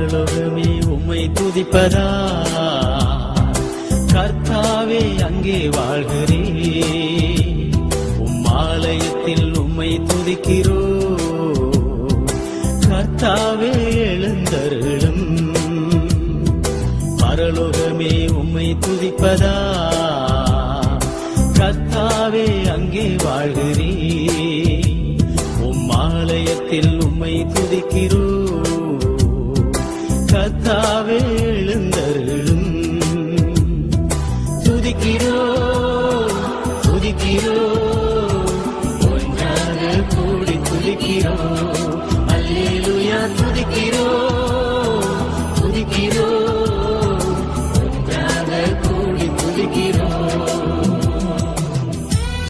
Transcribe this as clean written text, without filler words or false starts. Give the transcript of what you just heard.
பரலோகமே உம்மை துதிப்பதா கர்த்தாவே அங்கே வாழ்கிறேன் உம் ஆலயத்தில் உம்மை துதிக்கிறோ கர்த்தாவே எழுந்தருளும் பரலோகமே உம்மை துதிப்பதா கர்த்தாவே அங்கே வாழ்கிறேன் உம் ஆலயத்தில் உம்மை துதிக்கிறோ கர்த்தாவே எழுந்தருளும் துதிக்கிறோ துதிக்கிறோ ஒன்றாக கூடி துதிக்கிறோ அல்லேலூயா துதிக்கிறோ துதிக்கிறோ